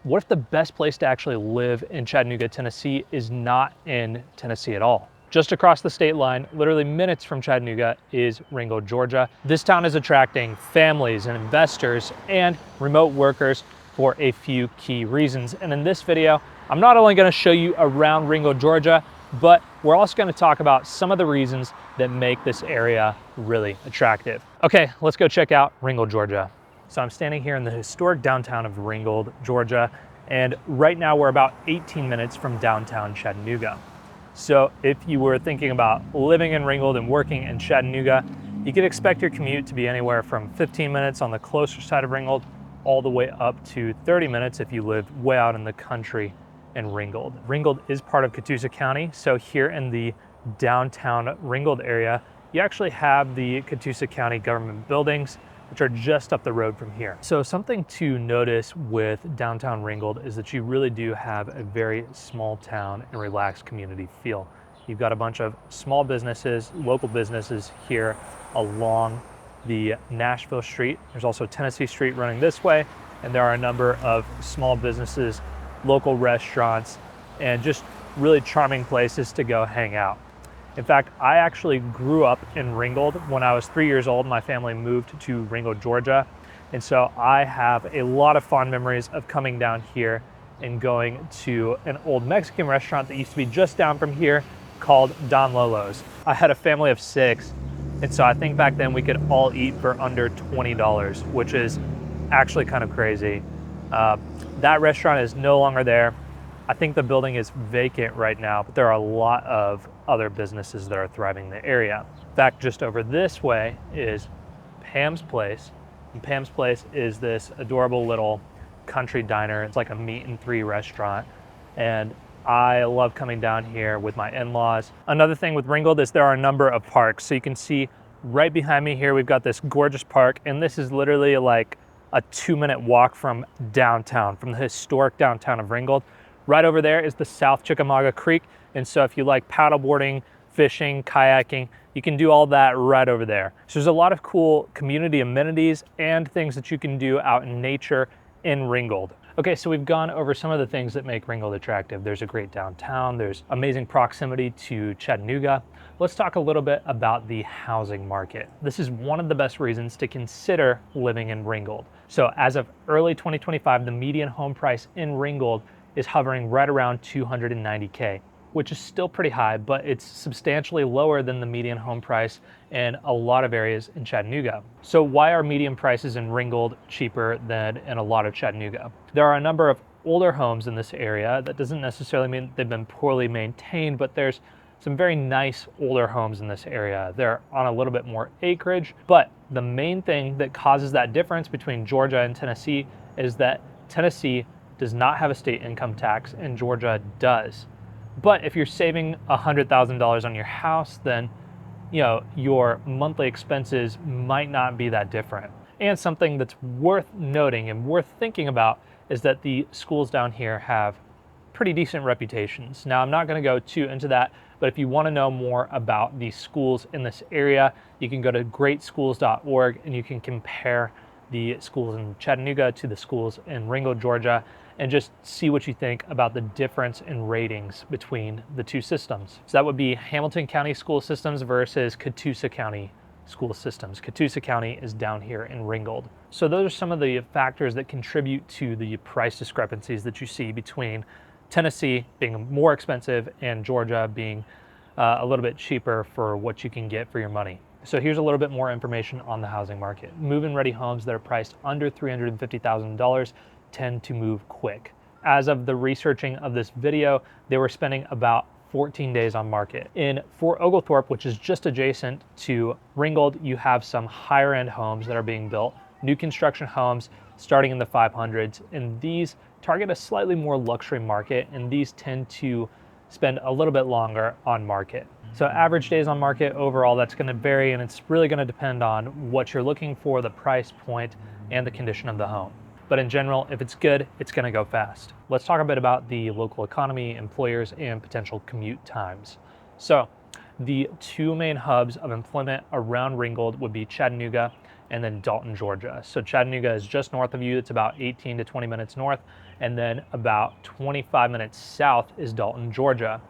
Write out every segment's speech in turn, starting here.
What if the best place to actually live in Chattanooga, Tennessee is not in Tennessee at all? Just across the state line, literally minutes from Chattanooga, is Ringgold, Georgia. This town is attracting families and investors and remote workers for a few key reasons. And in this video, I'm not only going to show you around Ringgold, Georgia, but we're also going to talk about some of the reasons that make this area really attractive. Okay, let's go check out Ringgold, Georgia. So I'm standing here in the historic downtown of Ringgold, Georgia, and right now we're about 18 minutes from downtown Chattanooga. So if you were thinking about living in Ringgold and working in Chattanooga, you could expect your commute to be anywhere from 15 minutes on the closer side of Ringgold, all the way up to 30 minutes if you live way out in the country in Ringgold. Ringgold is part of Catoosa County, so here in the downtown Ringgold area, you actually have the Catoosa County government buildings, which are just up the road from here. So something to notice with downtown Ringgold is that you really do have a very small town and relaxed community feel. You've got a bunch of small businesses, local businesses here along the Nashville Street. There's also Tennessee Street running this way, and there are a number of small businesses, local restaurants, and just really charming places to go hang out. In fact, I actually grew up in Ringgold. When I was 3 years old, my family moved to Ringgold, Georgia. And so I have a lot of fond memories of coming down here and going to an old Mexican restaurant that used to be just down from here called Don Lolo's. I had a family of 6. And so I think back then we could all eat for under $20, which is actually kind of crazy. That restaurant is no longer there. I think the building is vacant right now, but there are a lot of other businesses that are thriving in the area. In fact, just over this way is Pam's Place. And Pam's Place is this adorable little country diner. It's like a meat and three restaurant. And I love coming down here with my in-laws. Another thing with Ringgold is there are a number of parks. So you can see right behind me here, we've got this gorgeous park. And this is literally like a 2-minute walk from downtown, from the historic downtown of Ringgold. Right over there is the South Chickamauga Creek. And so if you like paddleboarding, fishing, kayaking, you can do all that right over there. So there's a lot of cool community amenities and things that you can do out in nature in Ringgold. Okay, so we've gone over some of the things that make Ringgold attractive. There's a great downtown, there's amazing proximity to Chattanooga. Let's talk a little bit about the housing market. This is one of the best reasons to consider living in Ringgold. So as of early 2025, the median home price in Ringgold is hovering right around $290K, which is still pretty high, but it's substantially lower than the median home price in a lot of areas in Chattanooga. So why are median prices in Ringgold cheaper than in a lot of Chattanooga? There are a number of older homes in this area. That doesn't necessarily mean they've been poorly maintained, but there's some very nice older homes in this area. They're on a little bit more acreage, but the main thing that causes that difference between Georgia and Tennessee is that Tennessee does not have a state income tax and Georgia does. But if you're saving $100,000 on your house, then your monthly expenses might not be that different. And something that's worth noting and worth thinking about is that the schools down here have pretty decent reputations. Now, I'm not going to go too into that, but if you want to know more about the schools in this area, you can go to greatschools.org and you can compare the schools in Chattanooga to the schools in Ringgold, Georgia, and just see what you think about the difference in ratings between the two systems. So that would be Hamilton County school systems versus Catoosa County school systems. Catoosa County is down here in Ringgold. So those are some of the factors that contribute to the price discrepancies that you see between Tennessee being more expensive and Georgia being a little bit cheaper for what you can get for your money. So here's a little bit more information on the housing market. Move-in ready homes that are priced under $350,000 tend to move quick. As of the researching of this video, they were spending about 14 days on market. In Fort Oglethorpe, which is just adjacent to Ringgold, you have some higher end homes that are being built, new construction homes starting in the 500s, and these target a slightly more luxury market, and these tend to spend a little bit longer on market. So average days on market overall, that's going to vary, and it's really going to depend on what you're looking for, the price point, and the condition of the home. But in general, if it's good, it's going to go fast. Let's talk a bit about the local economy, employers, and potential commute times. So the two main hubs of employment around Ringgold would be Chattanooga and then Dalton, Georgia. So Chattanooga is just north of you. It's about 18 to 20 minutes north. And then about 25 minutes south is Dalton, Georgia.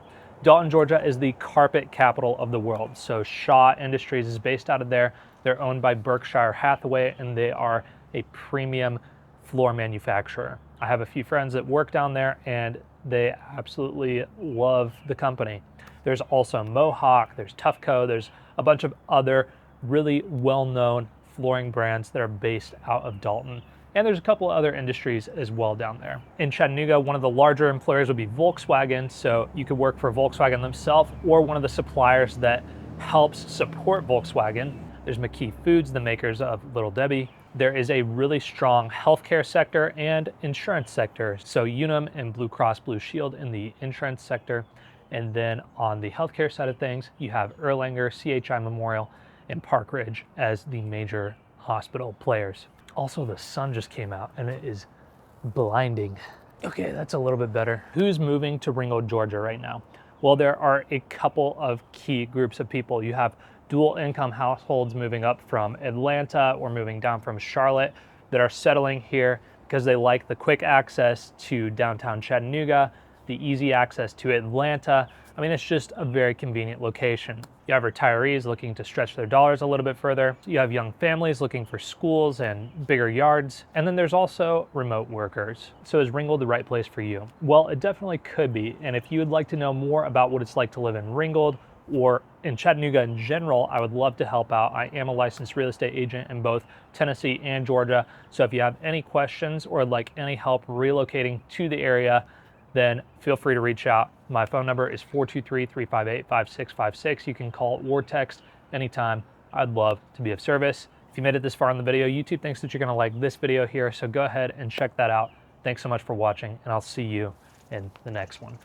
Dalton, Georgia is the carpet capital of the world. So Shaw Industries is based out of there. They're owned by Berkshire Hathaway, and they are a premium floor manufacturer. I have a few friends that work down there, and they absolutely love the company. There's also Mohawk, there's Toughco, there's a bunch of other really well-known flooring brands that are based out of Dalton. And there's a couple other industries as well down there. In Chattanooga, one of the larger employers would be Volkswagen. So you could work for Volkswagen themselves or one of the suppliers that helps support Volkswagen. There's McKee Foods, the makers of Little Debbie. There is a really strong healthcare sector and insurance sector. So Unum and Blue Cross Blue Shield in the insurance sector. And then on the healthcare side of things, you have Erlanger, CHI Memorial, and Park Ridge as the major hospital players. Also, the sun just came out and it is blinding. Okay, that's a little bit better. Who's moving to Ringgold, Georgia right now? Well, there are a couple of key groups of people. You have dual income households moving up from Atlanta or moving down from Charlotte that are settling here because they like the quick access to downtown Chattanooga, the easy access to Atlanta. I mean, it's just a very convenient location. You have retirees looking to stretch their dollars a little bit further. You have young families looking for schools and bigger yards. And then there's also remote workers. So is Ringgold the right place for you? Well, it definitely could be. And if you would like to know more about what it's like to live in Ringgold or in Chattanooga in general, I would love to help out. I am a licensed real estate agent in both Tennessee and Georgia. So if you have any questions or like any help relocating to the area, then feel free to reach out. My phone number is 423-358-5656. You can call or text anytime. I'd love to be of service. If you made it this far in the video, YouTube thinks that you're gonna like this video here, so go ahead and check that out. Thanks so much for watching, and I'll see you in the next one.